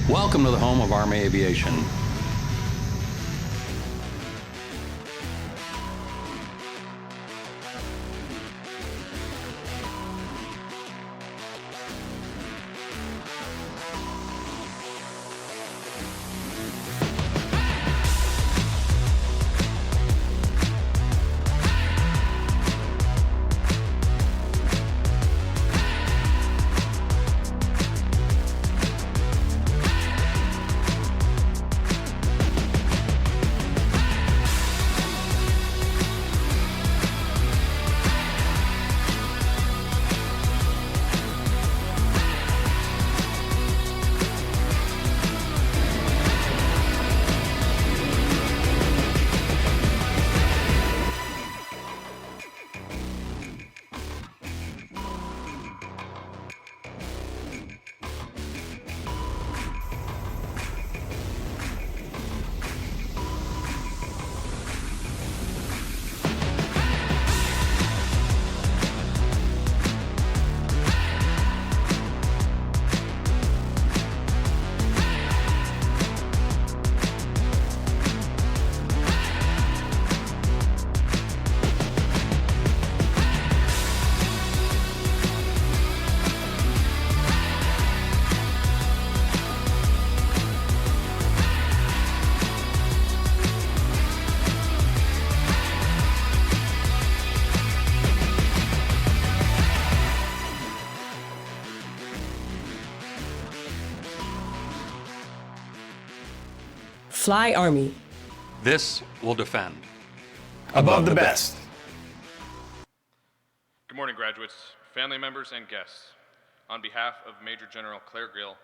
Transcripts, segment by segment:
Welcome to the home of Army Aviation. Fly Army. This will defend. Above the best. Good morning, graduates, family members, and guests. On behalf of Major General Claire Gill,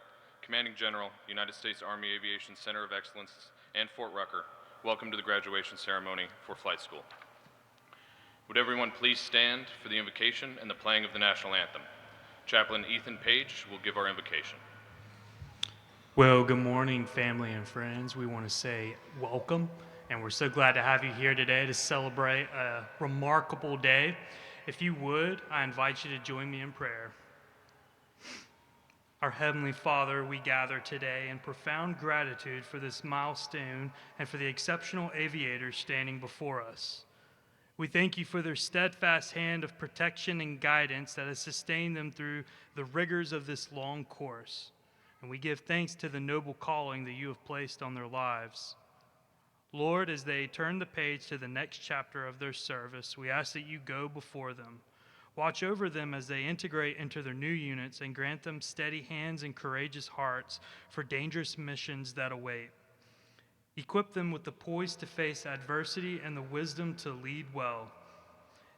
Commanding General, United States Army Aviation Center of Excellence, and Fort Rucker, welcome to the graduation ceremony for flight school. Would everyone please stand for the invocation and the playing of the national anthem? Chaplain Ethan Page will give our invocation. Well, good morning, family and friends. We want to say welcome, and we're so glad to have you here today to celebrate a remarkable day. If you would, I invite you to join me in prayer. Our Heavenly Father, we gather today in profound gratitude for this milestone and for the exceptional aviators standing before us. We thank you for their steadfast hand of protection and guidance that has sustained them through the rigors of this long course. And we give thanks to the noble calling that you have placed on their lives. Lord, as they turn the page to the next chapter of their service, we ask that you go before them. Watch over them as they integrate into their new units and grant them steady hands and courageous hearts for dangerous missions that await. Equip them with the poise to face adversity and the wisdom to lead well.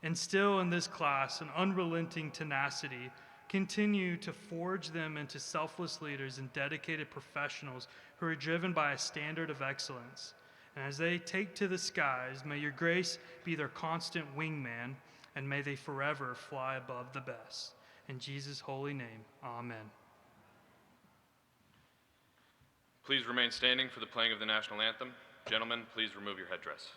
Instill in this class an unrelenting tenacity. Continue to forge them into selfless leaders and dedicated professionals who are driven by a standard of excellence. And as they take to the skies, may your grace be their constant wingman, and may they forever fly above the best. In Jesus' holy name, amen. Please remain standing for the playing of the national anthem. Gentlemen, please remove your headdress.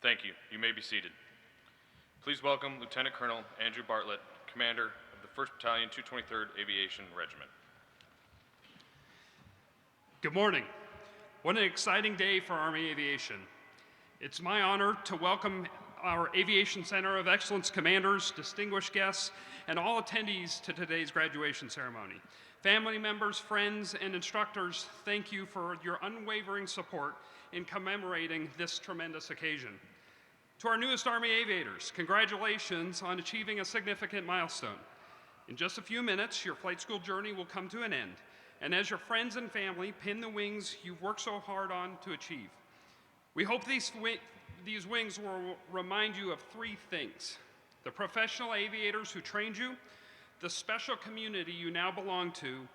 Thank you. You may be seated. Please welcome Lieutenant Colonel Andrew Bartlett, Commander of the 1st Battalion, 223rd Aviation Regiment. Good morning. What an exciting day for Army Aviation. It's my honor to welcome our Aviation Center of Excellence commanders, distinguished guests, and all attendees to today's graduation ceremony. Family members, friends, and instructors, thank you for your unwavering support in commemorating this tremendous occasion. To our newest Army aviators, congratulations on achieving a significant milestone. In just a few minutes, your flight school journey will come to an end, and as your friends and family pin the wings you've worked so hard on to achieve. We hope these wings will remind you of three things: the professional aviators who trained you, the special community you now belong to,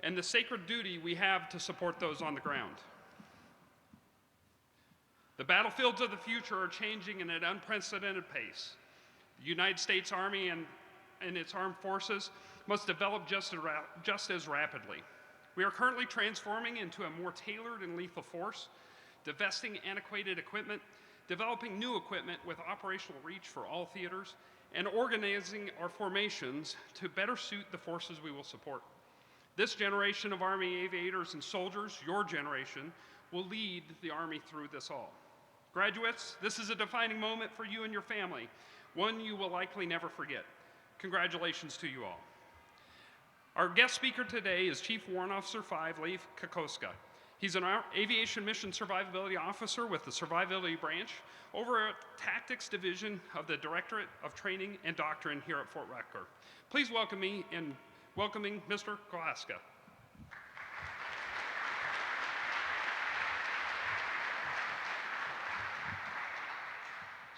and the sacred duty we have to support those on the ground. The battlefields of the future are changing at an unprecedented pace. The United States Army and its armed forces must develop just as rapidly. We are currently transforming into a more tailored and lethal force, divesting antiquated equipment, developing new equipment with operational reach for all theaters, and organizing our formations to better suit the forces we will support. This generation of Army aviators and soldiers, your generation, will lead the Army through this all. Graduates, this is a defining moment for you and your family, one you will likely never forget. Congratulations to you all. Our guest speaker today is Chief Warrant Officer 5, Leif Kokoska. He's an Aviation Mission Survivability Officer with the Survivability Branch over at Tactics Division of the Directorate of Training and Doctrine here at Fort Rucker. Please welcome me in welcoming Mr. Kokoska.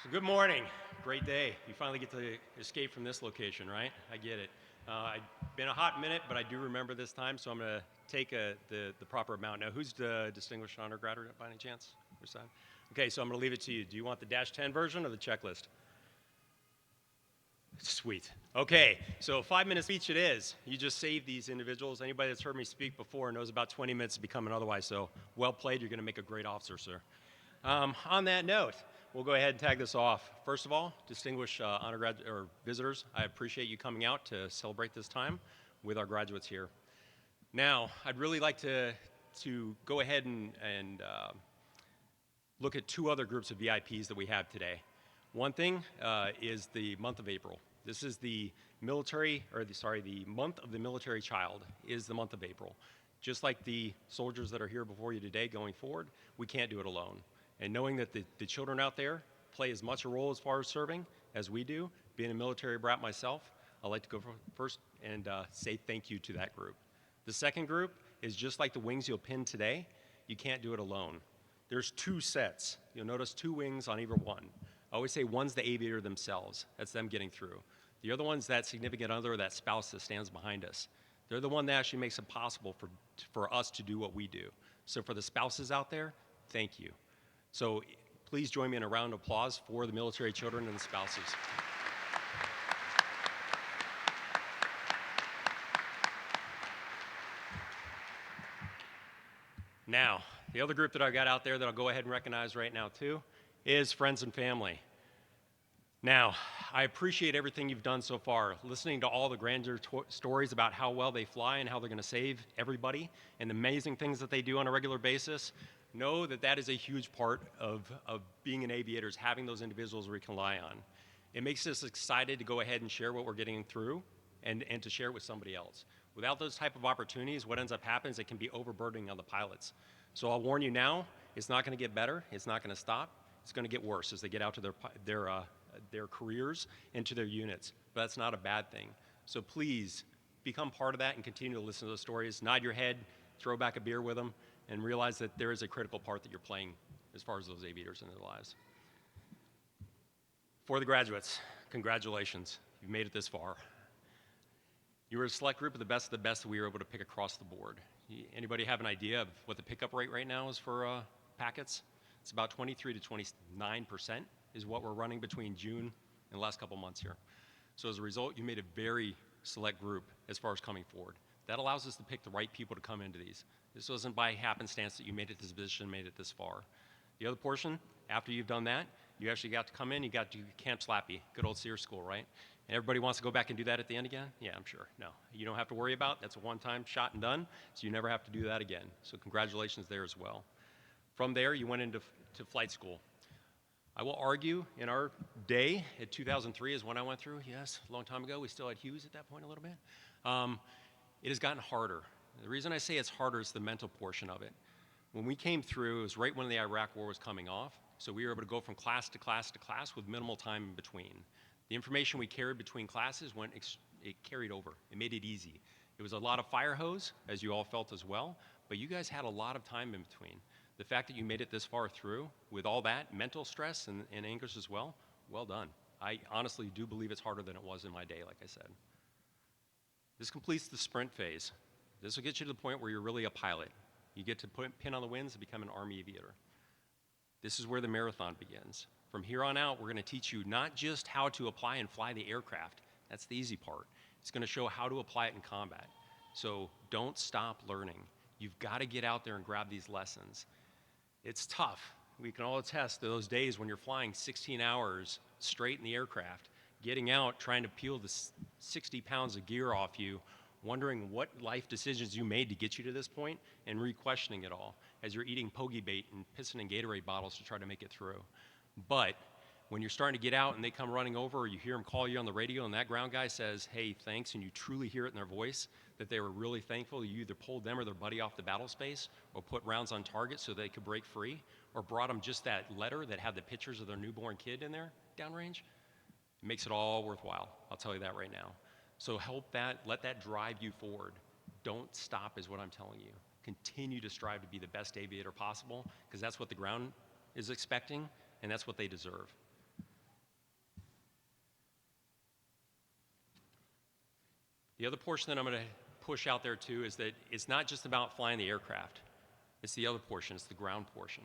So good morning. Great day. You finally get to escape from this location, right? I get it. It's been a hot minute, but I do remember this time, so I'm going to take the proper amount. Now, who's the distinguished honor graduate by any chance? Which side? Okay, so I'm going to leave it to you. Do you want the -10 version or the checklist? Sweet. Okay, so 5 minutes speech it is. You just saved these individuals. Anybody that's heard me speak before knows about 20 minutes to become an otherwise, so well played. You're going to make a great officer, sir. On that note, we'll go ahead and tag this off. First of all, distinguished visitors, I appreciate you coming out to celebrate this time with our graduates here. Now, I'd really like to go ahead and look at two other groups of VIPs that we have today. One thing is the month of April. This is the the month of the military child is the month of April. Just like the soldiers that are here before you today going forward, we can't do it alone. And knowing that the children out there play as much a role as far as serving as we do, being a military brat myself, I'd like to go first and say thank you to that group. The second group is just like the wings you'll pin today, you can't do it alone. There's two sets. You'll notice two wings on either one. I always say one's the aviator themselves. That's them getting through. The other one's that significant other, that spouse that stands behind us. They're the one that actually makes it possible for us to do what we do. So for the spouses out there, thank you. So please join me in a round of applause for the military children and the spouses. Now, the other group that I got out there that I'll go ahead and recognize right now too is friends and family. Now, I appreciate everything you've done so far, listening to all the grandeur stories about how well they fly and how they're going to save everybody and the amazing things that they do on a regular basis. Know that that is a huge part of being an aviator, is having those individuals we can rely on. It makes us excited to go ahead and share what we're getting through and to share it with somebody else. Without those type of opportunities, what ends up happening is it can be overburdening on the pilots. So I'll warn you now, it's not going to get better. It's not going to stop. It's going to get worse as they get out to their careers and to their units. But that's not a bad thing. So please become part of that and continue to listen to those stories. Nod your head, throw back a beer with them, and realize that there is a critical part that you're playing as far as those aviators in their lives. For the graduates, congratulations. You've made it this far. You were a select group of the best that we were able to pick across the board. Anybody have an idea of what the pickup rate right now is for packets? It's about 23 to 29% is what we're running between June and the last couple months here. So as a result, you made a very select group as far as coming forward. That allows us to pick the right people to come into these. This wasn't by happenstance that you made it this position, made it this far. The other portion, after you've done that, You actually got to come in, you got to do Camp Slappy, good old Sears school, right? And everybody wants to go back and do that at the end again? Yeah, I'm sure. No, you don't have to worry about it. That's a one-time shot and done, so you never have to do that again. So congratulations there as well. From there, you went into flight school. I will argue in our day at 2003 is when I went through, yes, a long time ago. We still had Hughes at that point a little bit. It has gotten harder. The reason I say it's harder is the mental portion of it. When we came through, it was right when the Iraq War was coming off, so we were able to go from class to class to class with minimal time in between. The information we carried between classes, it carried over. It made it easy. It was a lot of fire hose, as you all felt as well, but you guys had a lot of time in between. The fact that you made it this far through with all that mental stress and anguish as well, well done. I honestly do believe it's harder than it was in my day, like I said. This completes the sprint phase. This will get you to the point where you're really a pilot. You get to put a pin on the winds and become an Army aviator. This is where the marathon begins. From here on out, we're going to teach you not just how to apply and fly the aircraft. That's the easy part. It's going to show how to apply it in combat. So don't stop learning. You've got to get out there and grab these lessons. It's tough. We can all attest to those days when you're flying 16 hours straight in the aircraft, getting out, trying to peel the 60 pounds of gear off you, wondering what life decisions you made to get you to this point, and re-questioning it all as you're eating pogey bait and pissing in Gatorade bottles to try to make it through. But when you're starting to get out and they come running over, or you hear them call you on the radio and that ground guy says, hey, thanks, and you truly hear it in their voice that they were really thankful you either pulled them or their buddy off the battle space, or put rounds on target so they could break free, or brought them just that letter that had the pictures of their newborn kid in there downrange, it makes it all worthwhile. I'll tell you that right now. So let that drive you forward. Don't stop is what I'm telling you. Continue to strive to be the best aviator possible, because that's what the ground is expecting, and that's what they deserve. The other portion that I'm going to push out there too is that it's not just about flying the aircraft. It's the other portion, it's the ground portion.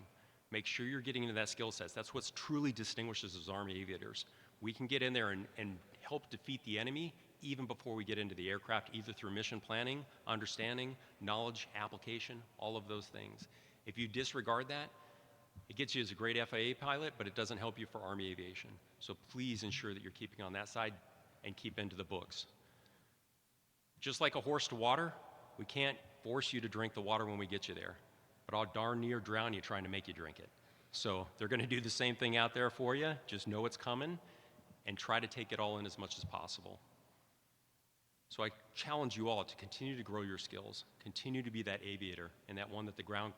Make sure you're getting into that skill set. That's what truly distinguishes us as Army aviators. We can get in there and help defeat the enemy even before we get into the aircraft, either through mission planning, understanding, knowledge, application, all of those things. If you disregard that, it gets you as a great FIA pilot, but it doesn't help you for Army aviation. So please ensure that you're keeping on that side and keep into the books. Just like a horse to water, we can't force you to drink the water when we get you there, but I'll darn near drown you trying to make you drink it. So they're going to do the same thing out there for you. Just know it's coming and try to take it all in as much as possible. So I challenge you all to continue to grow your skills, continue to be that aviator and that one that the ground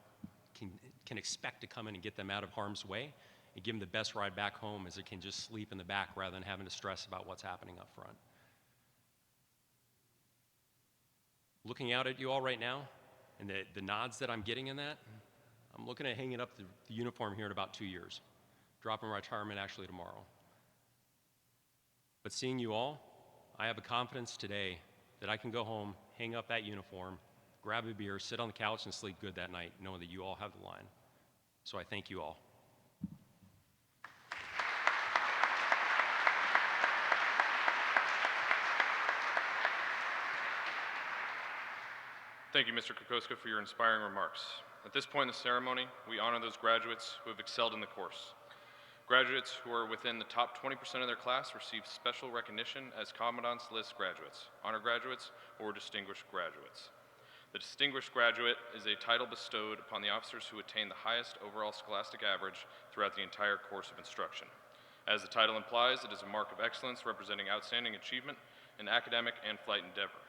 can expect to come in and get them out of harm's way and give them the best ride back home as it can just sleep in the back rather than having to stress about what's happening up front. Looking out at you all right now, and the nods that I'm getting in that, I'm looking at hanging up the uniform here in about 2 years, dropping retirement actually tomorrow. But seeing you all, I have a confidence today that I can go home, hang up that uniform, grab a beer, sit on the couch, and sleep good that night, knowing that you all have the line. So I thank you all. Thank you, Mr. Kokoska, for your inspiring remarks. At this point in the ceremony, we honor those graduates who have excelled in the course. Graduates who are within the top 20% of their class receive special recognition as Commandant's List graduates, honor graduates, or distinguished graduates. The distinguished graduate is a title bestowed upon the officers who attain the highest overall scholastic average throughout the entire course of instruction. As the title implies, it is a mark of excellence representing outstanding achievement in academic and flight endeavor.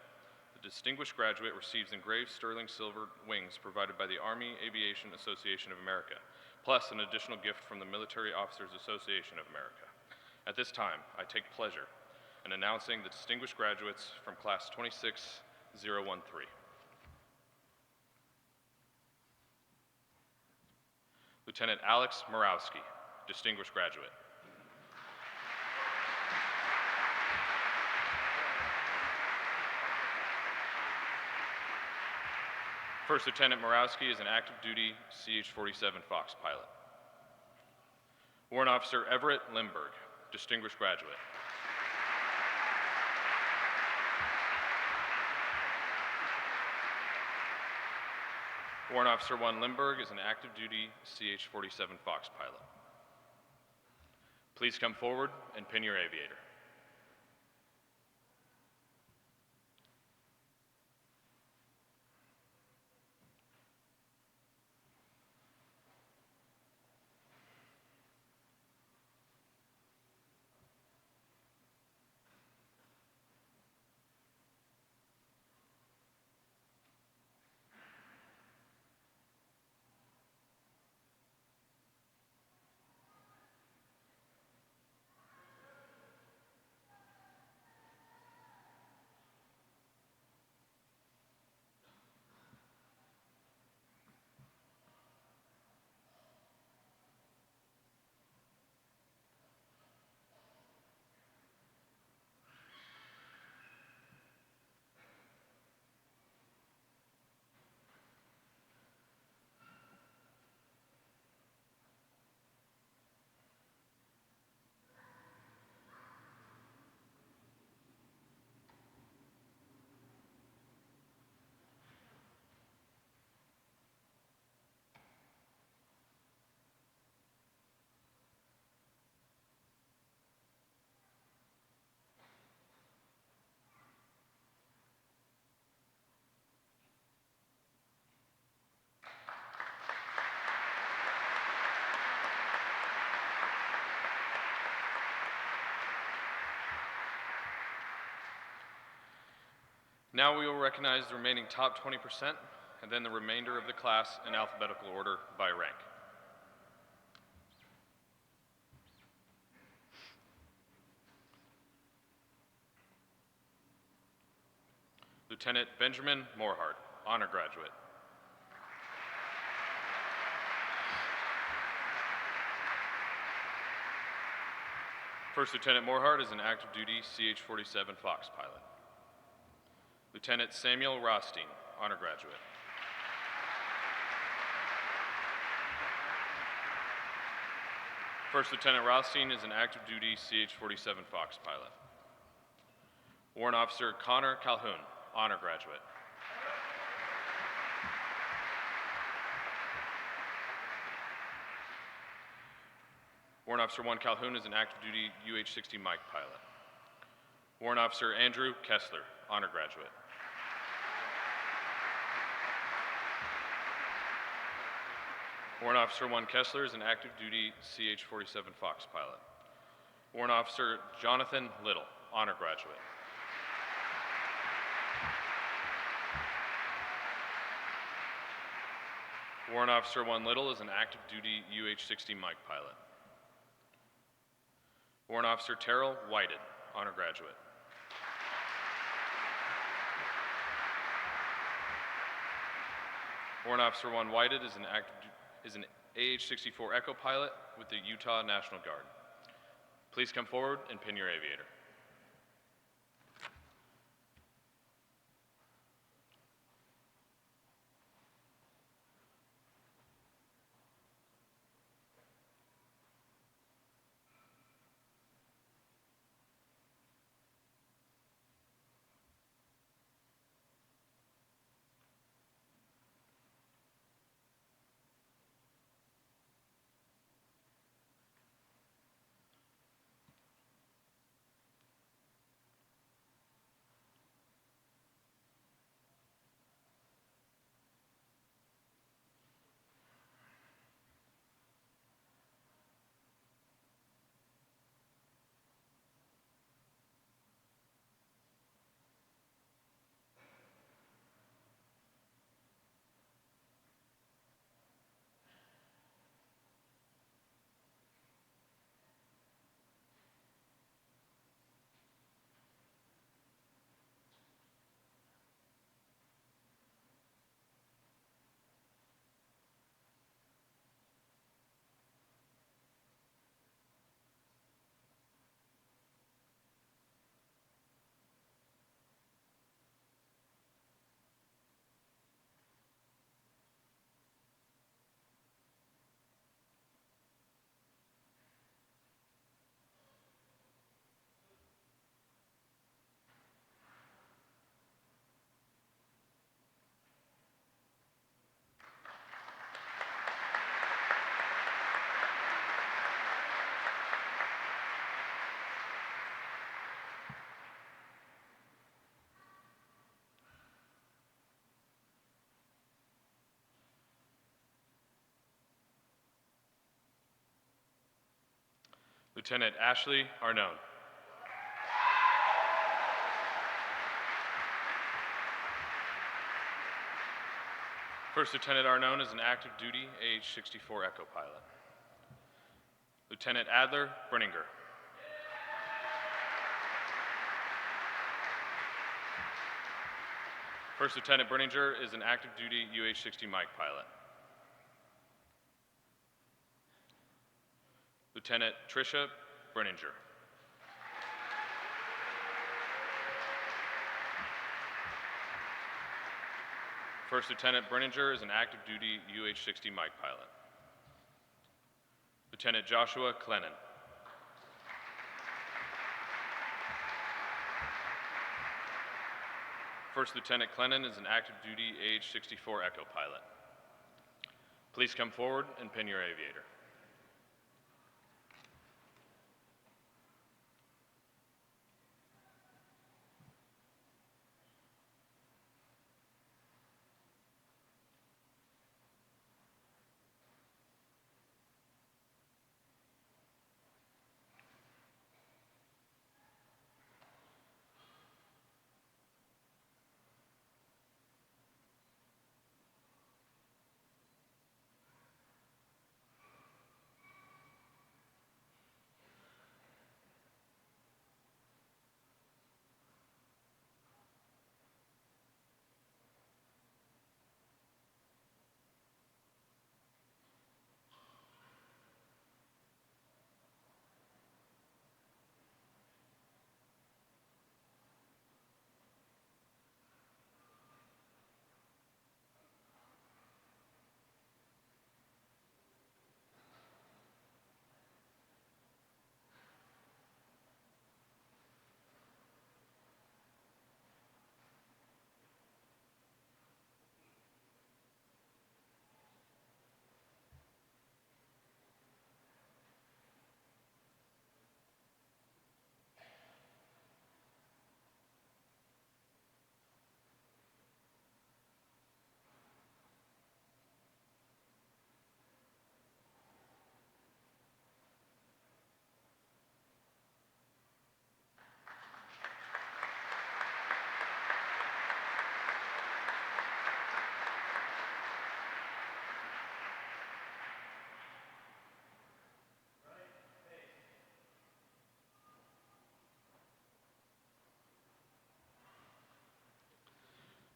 The distinguished graduate receives engraved sterling silver wings provided by the Army Aviation Association of America, plus an additional gift from the Military Officers Association of America. At this time, I take pleasure in announcing the distinguished graduates from Class 26013. Lieutenant Alex Morawski, distinguished graduate. First Lieutenant Morawski is an active duty CH-47 Fox pilot. Warrant Officer Everett Limberg, distinguished graduate. Warrant Officer 1 Limberg is an active duty CH-47 Fox pilot. Please come forward and pin your aviator. Now we will recognize the remaining top 20% and then the remainder of the class in alphabetical order by rank. Lieutenant Benjamin Morehart, honor graduate. First Lieutenant Morehart is an active duty CH-47 Fox pilot. Lieutenant Samuel Rothstein, honor graduate. First Lieutenant Rothstein is an active duty CH-47 Fox pilot. Warrant Officer Connor Calhoun, honor graduate. Warrant Officer 1 Calhoun is an active duty UH-60 Mike pilot. Warrant Officer Andrew Kessler, honor graduate. Warrant Officer 1 Kessler is an active duty CH-47 Fox pilot. Warrant Officer Jonathan Little, honor graduate. Warrant Officer 1 Little is an active duty UH-60 Mike pilot. Warrant Officer Terrell Whited, honor graduate. Warrant Officer 1 Whited is an AH-64 Echo pilot with the Utah National Guard. Please come forward and pin your aviator. Lieutenant Ashley Arnone. First Lieutenant Arnone is an active duty AH-64 Echo pilot. Lieutenant Adler Brenninger. First Lieutenant Brenninger is an active duty UH-60 Mike pilot. Lieutenant Tricia Brenninger. First Lieutenant Brenninger is an active duty UH-60 Mike pilot. Lieutenant Joshua Clennon. First Lieutenant Clennon is an active duty AH-64 Echo pilot. Please come forward and pin your aviator.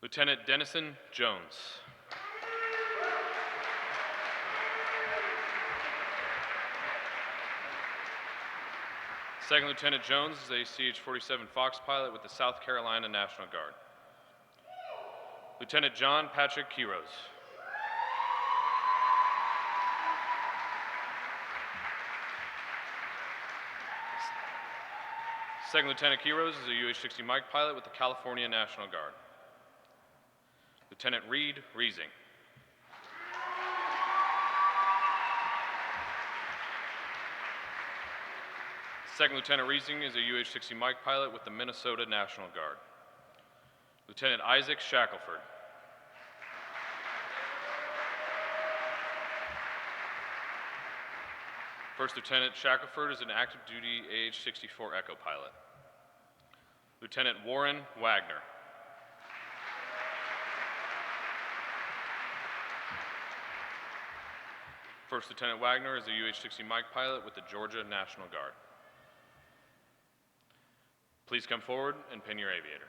Lieutenant Dennison Jones. Second Lieutenant Jones is a CH-47 Fox pilot with the South Carolina National Guard. Lieutenant John Patrick Quiros. Second Lieutenant Quiros is a UH-60 Mike pilot with the California National Guard. Lieutenant Reed Reesing. Second Lieutenant Reesing is a UH-60 Mike pilot with the Minnesota National Guard. Lieutenant Isaac Shackelford. First Lieutenant Shackelford is an active duty AH-64 Echo pilot. Lieutenant Warren Wagner. First Lieutenant Wagner is a UH-60 Mike pilot with the Georgia National Guard. Please come forward and pin your aviator.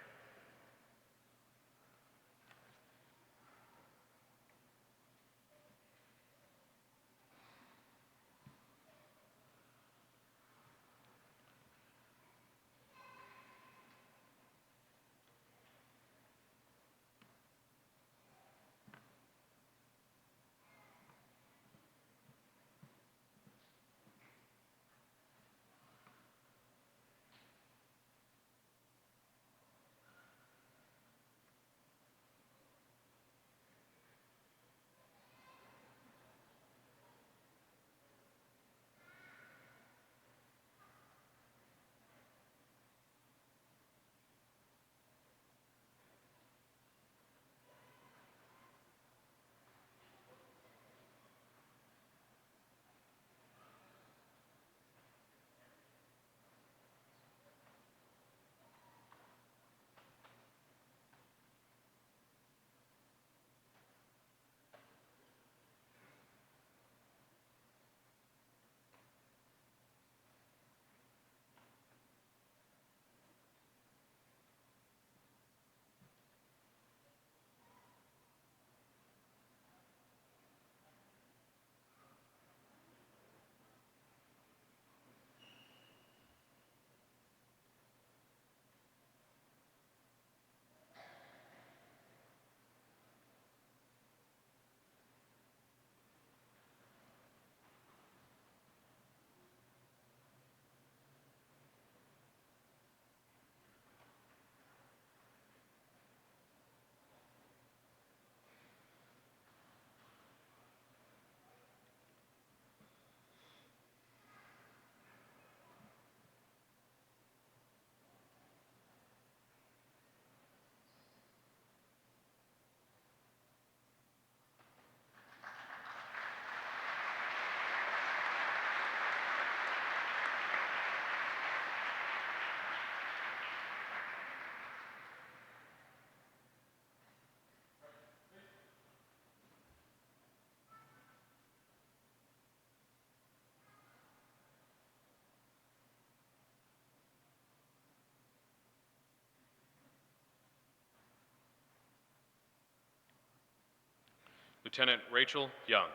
Lieutenant Rachel Young.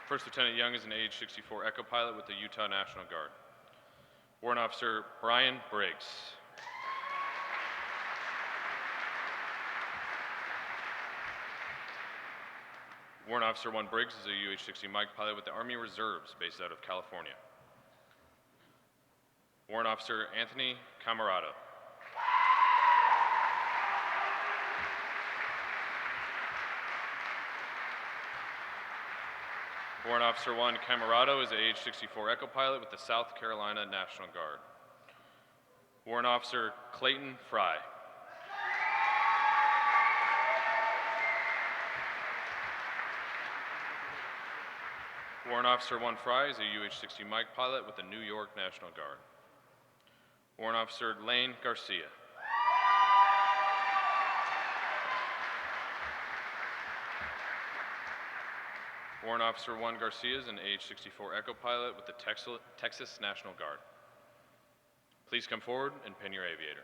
First Lieutenant Young is an AH-64 Echo pilot with the Utah National Guard. Warrant Officer Brian Briggs. Warrant Officer 1 Briggs is a UH-60 Mike pilot with the Army Reserves based out of California. Warrant Officer Anthony Camarado. Warrant Officer 1 Camarado is a AH-64 Echo pilot with the South Carolina National Guard. Warrant Officer Clayton Fry. Warrant Officer 1 Fry is a UH-60 Mike pilot with the New York National Guard. Warrant Officer Lane Garcia. Warrant Officer 1 Garcia is an AH-64 Echo pilot with the Texas National Guard. Please come forward and pin your aviator.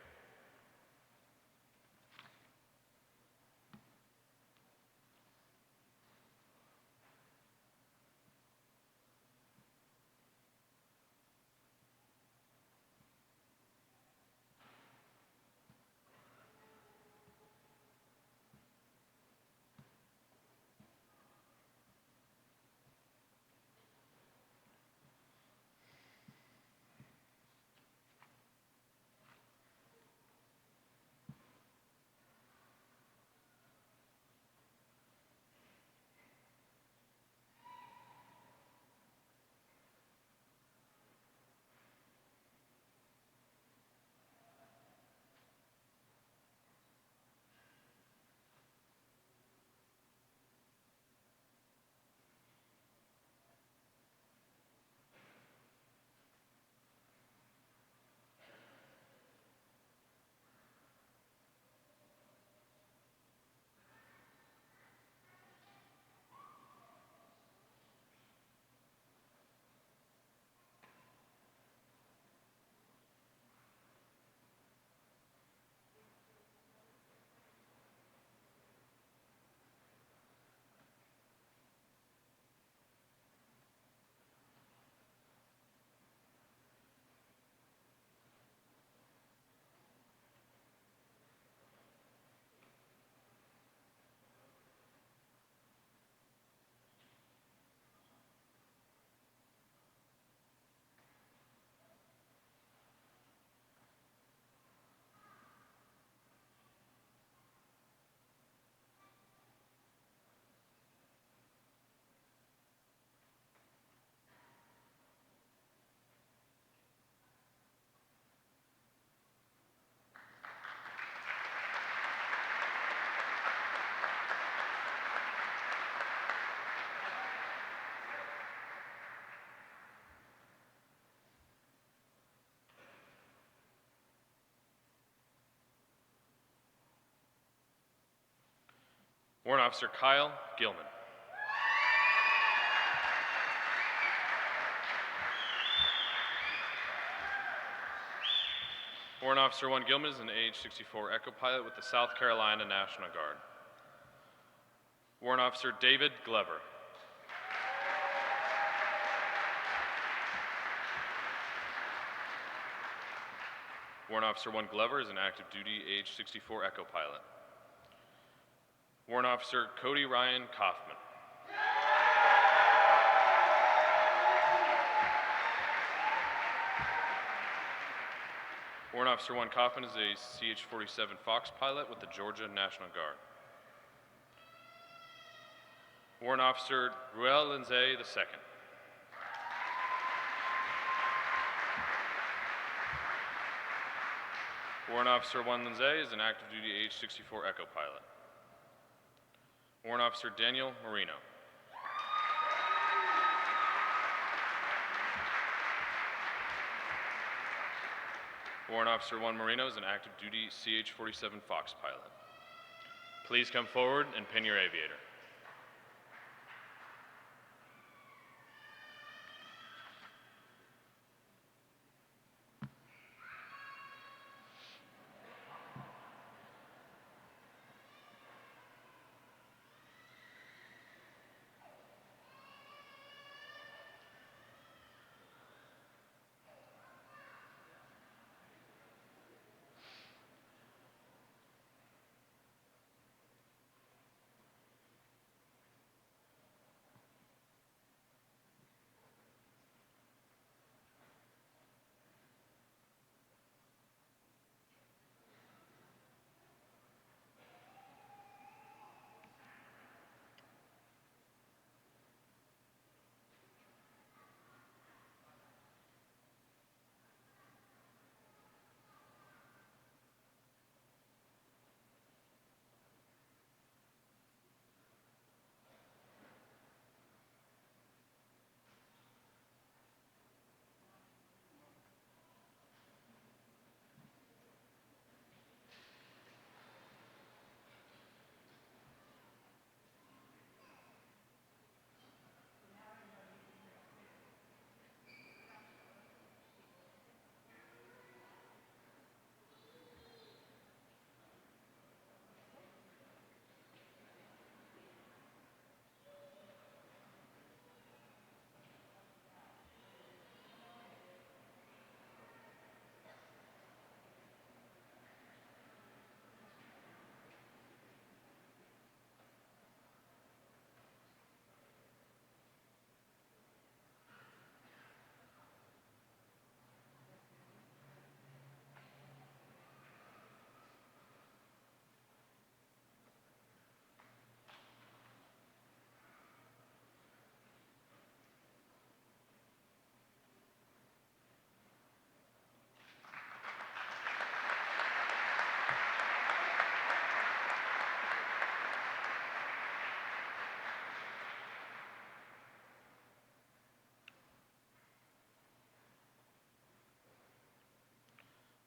Warrant Officer Kyle Gilman. Warrant Officer 1 Gilman is an AH-64 Echo pilot with the South Carolina National Guard. Warrant Officer David Glover. Warrant Officer 1 Glover is an active duty AH-64 Echo pilot. Warrant Officer Cody Ryan Kaufman. Warrant Officer 1 Kaufman is a CH-47 Fox pilot with the Georgia National Guard. Warrant Officer Ruel Lindsay II. Warrant Officer 1 Lindsay is an active duty AH-64 Echo pilot. Warrant Officer Daniel Marino. Warrant Officer 1 Marino is an active duty CH-47 Fox pilot. Please come forward and pin your aviator.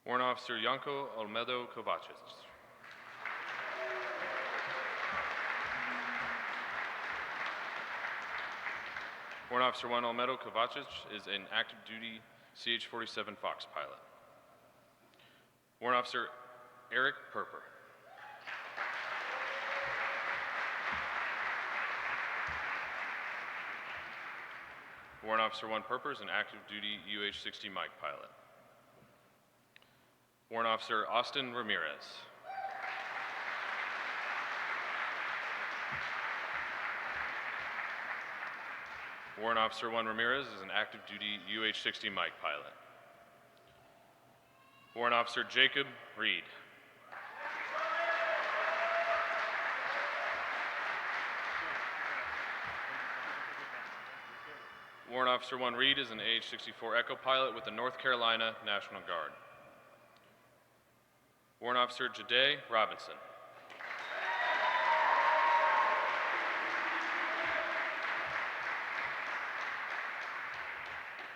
Warrant Officer Yanko Olmedo Kovacic. Warrant Officer 1 Olmedo Kovacic is an active duty CH-47 Fox pilot. Warrant Officer Eric Perper. Warrant Officer 1 Perper is an active duty UH-60 Mike pilot. Warrant Officer Austin Ramirez. Warrant Officer 1 Ramirez is an active duty UH-60 Mike pilot. Warrant Officer Jacob Reed. Warrant Officer 1 Reed is an AH-64 Echo pilot with the North Carolina National Guard. Warrant Officer Jade Robinson.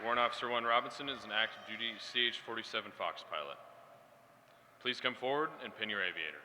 Warrant Officer 1 Robinson is an active duty CH-47 Fox pilot. Please come forward and pin your aviator.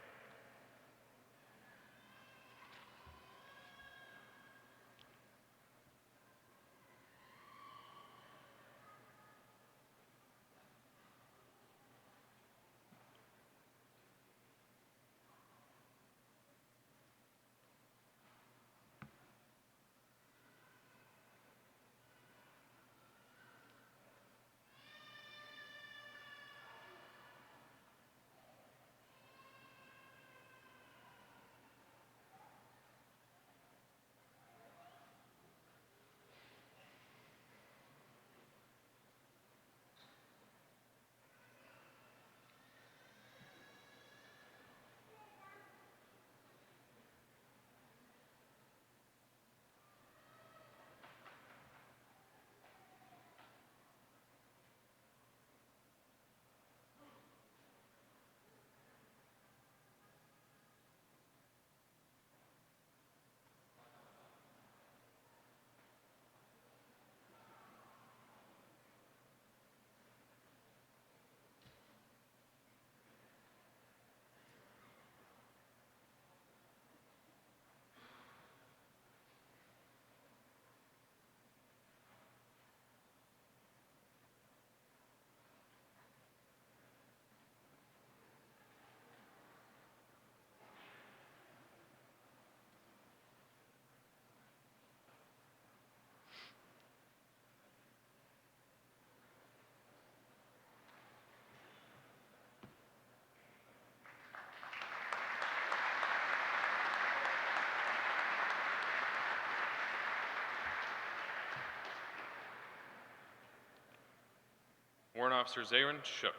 Warrant Officer Zarin Shook.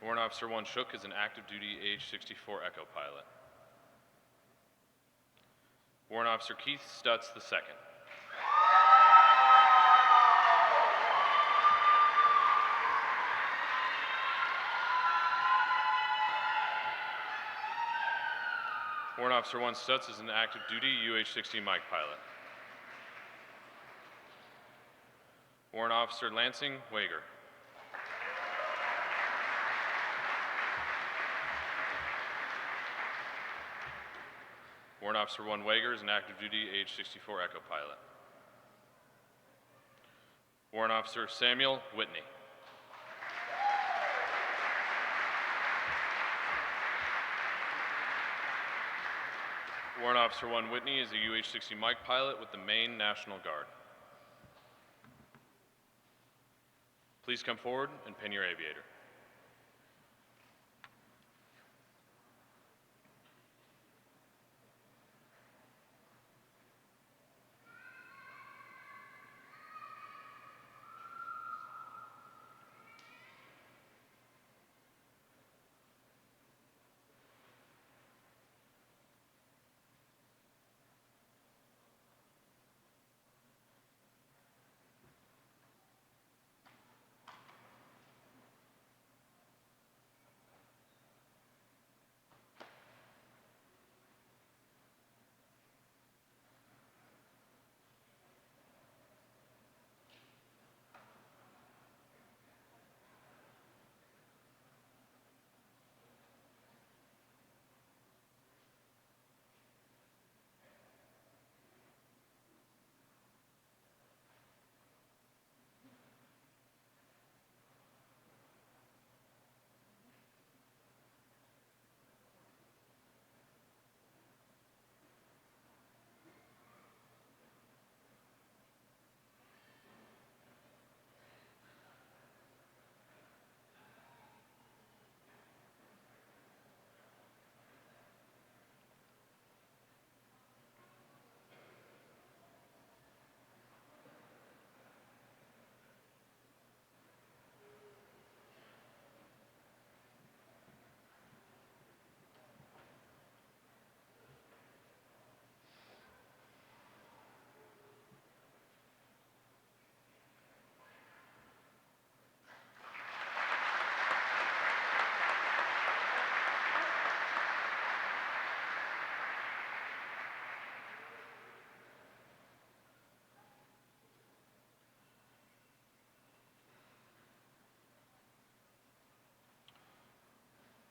Warrant Officer 1 Shook is an active duty AH-64 Echo pilot. Warrant Officer Keith Stutz II. Warrant Officer 1 Stutz is an active duty UH-60 Mike pilot. Warrant Officer Lansing Wager. Warrant Officer 1 Wager is an active duty AH-64 Echo pilot. Warrant Officer Samuel Whitney. Warrant Officer 1 Whitney is a UH-60 Mike pilot with the Maine National Guard. Please come forward and pin your aviator.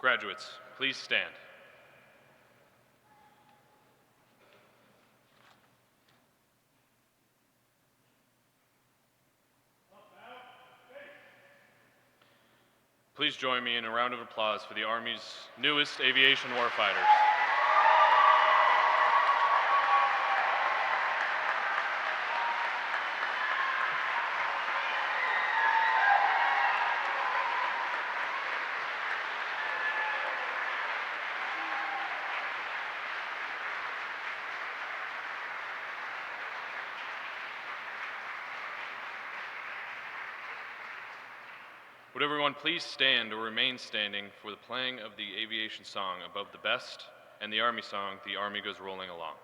Graduates, please stand. Please join me in a round of applause for the Army's newest aviation warfighters. Would everyone please stand or remain standing for the playing of the aviation song, Above the Best, and the Army song, The Army Goes Rolling Along.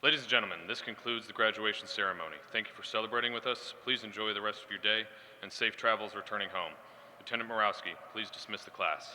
Ladies and gentlemen, this concludes the graduation ceremony. Thank you for celebrating with us. Please enjoy the rest of your day and safe travels returning home. Lieutenant Morawski, please dismiss the class.